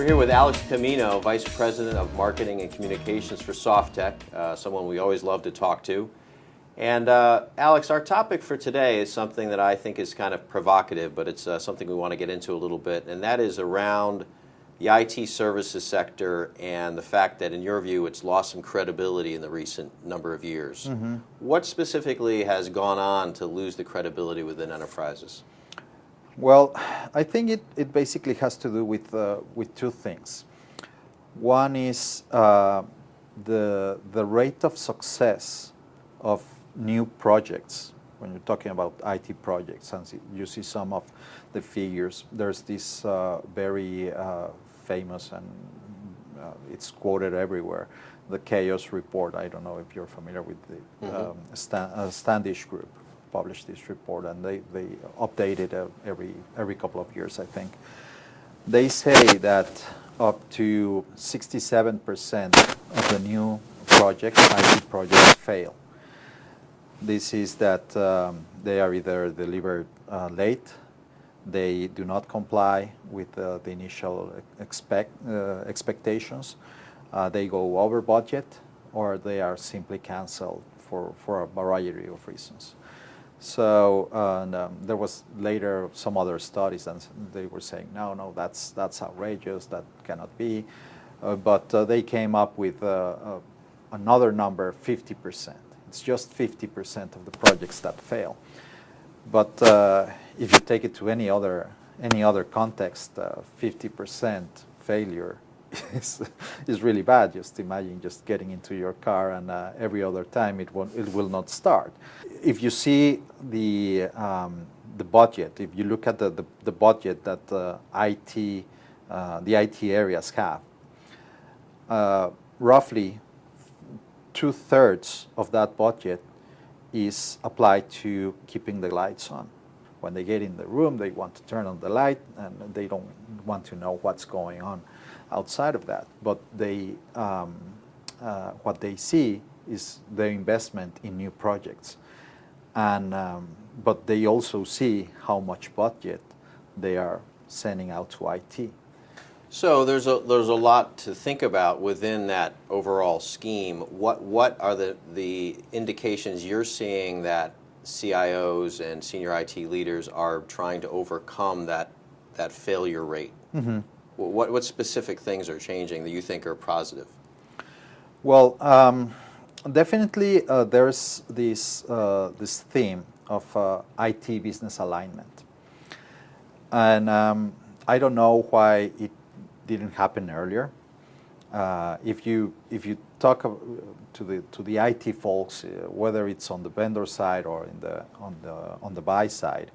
We're here with Alex Camino, Vice President of Marketing and Communications for Softtek, someone we always love to talk to. And Alex, our topic for today is something that I think is kind of provocative, but it's something we want to get into a little bit, and that is around the IT services sector and the fact that, in your view, it's lost some credibility in the recent number of years. Mm-hmm. What specifically has gone on to lose the credibility within enterprises? Well, I think it basically has to do with two things. One is the rate of success of new projects. When you're talking about IT projects, and you see some of the figures, there's this very famous, and it's quoted everywhere, the chaos report. I don't know if you're familiar with the Standish group published this report, and they update it every couple of years, I think. They say that up to 67% of the new projects, IT projects, fail. This is that they are either delivered late, they do not comply with the initial expectations, they go over budget, or they are simply canceled for a variety of reasons. So there was later some other studies, and they were saying, no, that's outrageous, that cannot be. But they came up with another number, 50%. It's just 50% of the projects that fail. But if you take it to any other context, 50% failure is really bad. Just imagine just getting into your car and every other time it will not start. If you see the budget, if you look at the budget that the IT areas have, roughly 2/3 of that budget is applied to keeping the lights on. When they get in the room, they want to turn on the light, and they don't want to know what's going on outside of that. But they, what they see is their investment in new projects, and but they also see how much budget they are sending out to IT. So there's a lot to think about within that overall scheme. What are the indications you're seeing that CIOs and senior IT leaders are trying to overcome that failure rate? Mm-hmm. What specific things are changing that you think are positive? Well, definitely there's this theme of IT business alignment, and I don't know why it didn't happen earlier. If you talk to the IT folks, whether it's on the vendor side or on the buy side,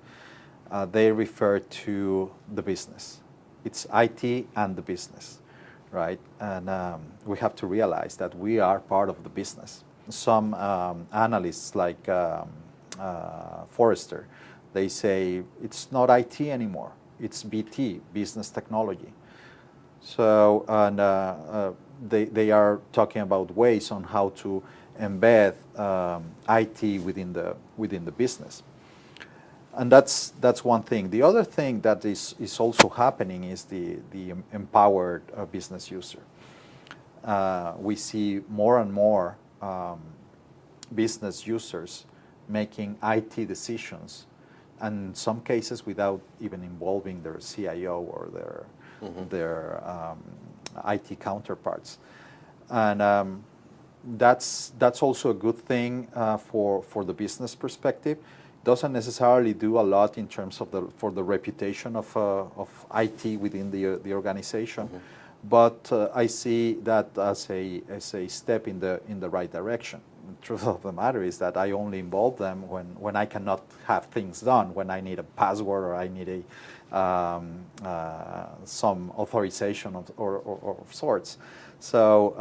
they refer to the business. It's IT and the business, right? And we have to realize that we are part of the business. Some analysts like Forrester, they say it's not IT anymore, it's BT, business technology. So they are talking about ways on how to embed IT within the business. And that's one thing. The other thing that is also happening is the empowered business user. We see more and more business users making IT decisions, and in some cases without even involving their CIO or their IT counterparts. And that's also a good thing for the business perspective. Doesn't necessarily do a lot in terms of for the reputation of IT within the organization, mm-hmm. But I see that as a step in the right direction. The truth of the matter is that I only involve them when I cannot have things done, when I need a password or I need some authorization of sorts. So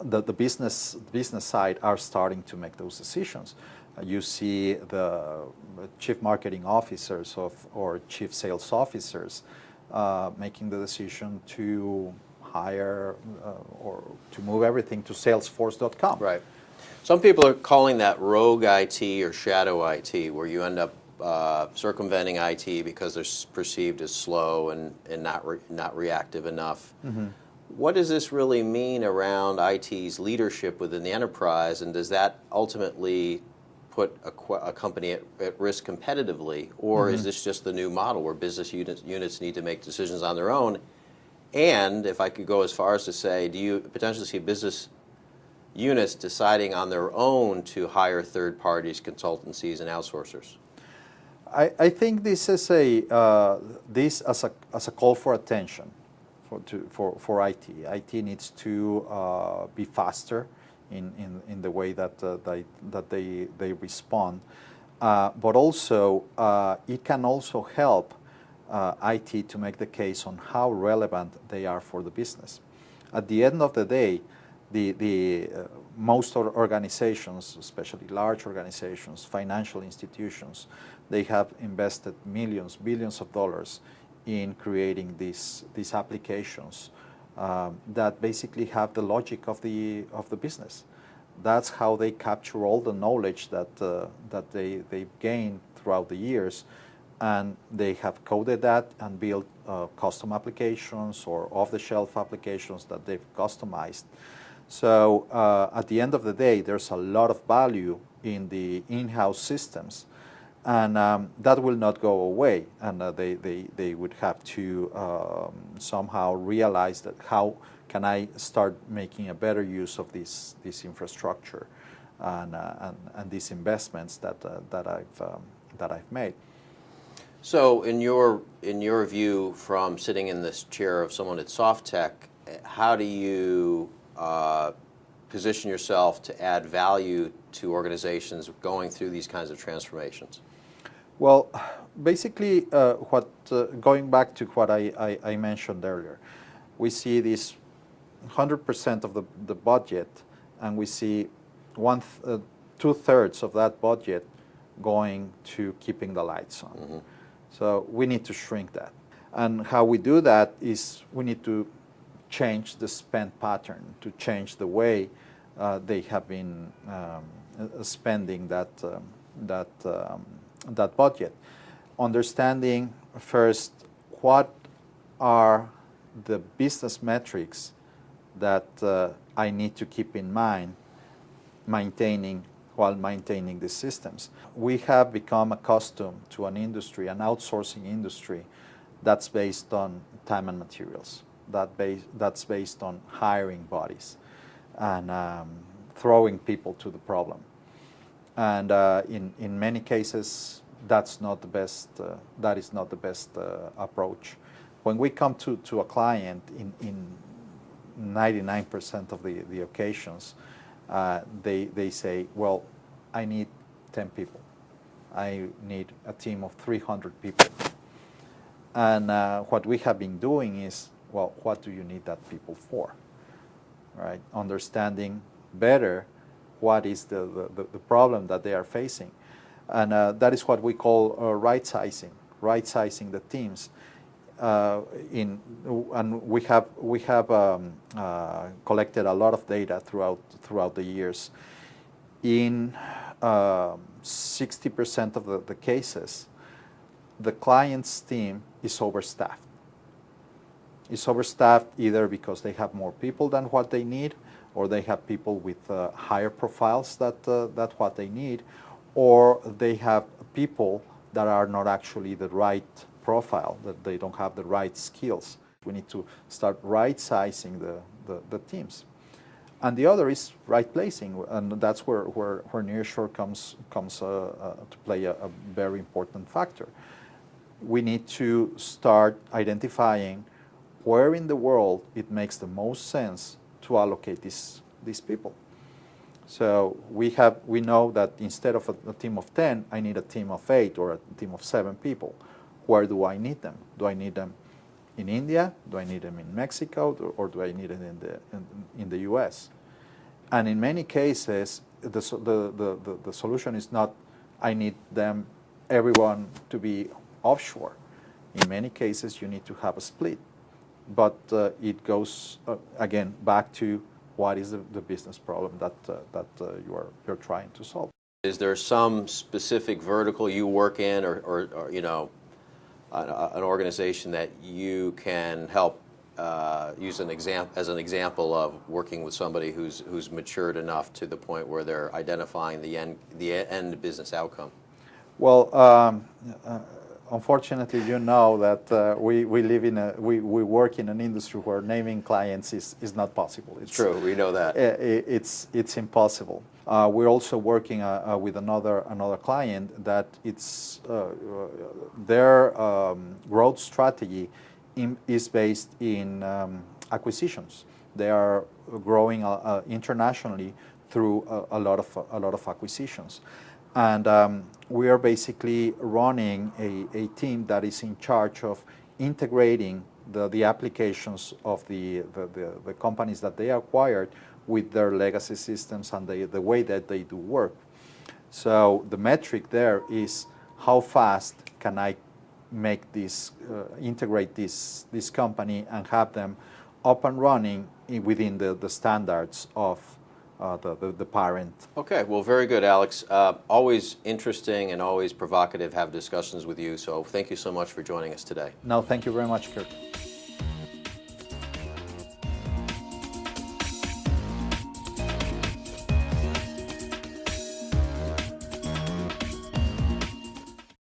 the business side are starting to make those decisions. You see the chief marketing officers or chief sales officers making the decision to hire or to move everything to Salesforce.com. Right. Some people are calling that rogue IT or shadow IT, where you end up circumventing IT because they're perceived as slow and not reactive enough. Mm-hmm. What does this really mean around IT's leadership within the enterprise, and does that ultimately put a company at risk competitively, or is this just the new model where business units need to make decisions on their own? And if I could go as far as to say, do you potentially see business units deciding on their own to hire third parties, consultancies, and outsourcers? I think this is this as a call for attention for IT. IT needs to be faster in the way that they respond, but also it can also help IT to make the case on how relevant they are for the business. At the end of the day, most organizations, especially large organizations, financial institutions, they have invested millions, billions of dollars in creating these applications that basically have the logic of the business. That's how they capture all the knowledge that they've gained throughout the years, and they have coded that and built custom applications or off-the-shelf applications that they've customized. So at the end of the day, there's a lot of value in the in-house systems, and that will not go away. And they would have to somehow realize that how can I start making a better use of this infrastructure and these investments that I've made. So, in your view, from sitting in this chair of someone at Softtek, how do you position yourself to add value to organizations going through these kinds of transformations? Well, basically, going back to what I mentioned earlier, we see this 100% of the budget, and we see 2/3 of that budget going to keeping the lights on. Mm-hmm. So we need to shrink that. And how we do that is we need to change the spend pattern, to change the way they have been spending that budget. Understanding first what are the business metrics that I need to keep in mind while maintaining the systems. We have become accustomed to an outsourcing industry that's based on time and materials, that's based on hiring bodies and throwing people to the problem. And in many cases, that is not the best approach. When we come to a client in 99% of the occasions, they say, well, I need 10 people. I need a team of 300 people. And what we have been doing is, well, what do you need that people for? Right? Understanding better what is the problem that they are facing. And that is what we call right-sizing the teams. And we have collected a lot of data throughout the years. In 60% of the cases, the client's team is overstaffed. It's overstaffed either because they have more people than what they need, or they have people with higher profiles that what they need, or they have people that are not actually the right profile, that they don't have the right skills. We need to start right-sizing the teams. And the other is right placing, and that's where Nearshore comes to play a very important factor. We need to start identifying where in the world it makes the most sense to allocate these people. So we know that instead of a team of 10, I need a team of 8 or a team of 7 people. Where do I need them? Do I need them in India? Do I need them in Mexico? Or do I need them in the U.S.? And in many cases, the solution is not I need everyone to be offshore. In many cases, you need to have a split. But it goes again back to what is the business problem that you're trying to solve. Is there some specific vertical you work in, or you know, an organization that you can help use as an example of working with somebody who's matured enough to the point where they're identifying the end business outcome? Well, unfortunately, you know that we work in an industry where naming clients is not possible. It's true. We know that. It's impossible. We're also working with another client that it's their growth strategy is based in acquisitions. They are growing internationally through a lot of acquisitions. And we are basically running a team that is in charge of integrating the applications of the companies that they acquired with their legacy systems and the way that they do work. So the metric there is how fast can I make this, integrate this company and have them up and running within the standards of the parent. Okay, well, very good, Alex. Always interesting and always provocative to have discussions with you, so thank you so much for joining us today. No, thank you very much, Kirk.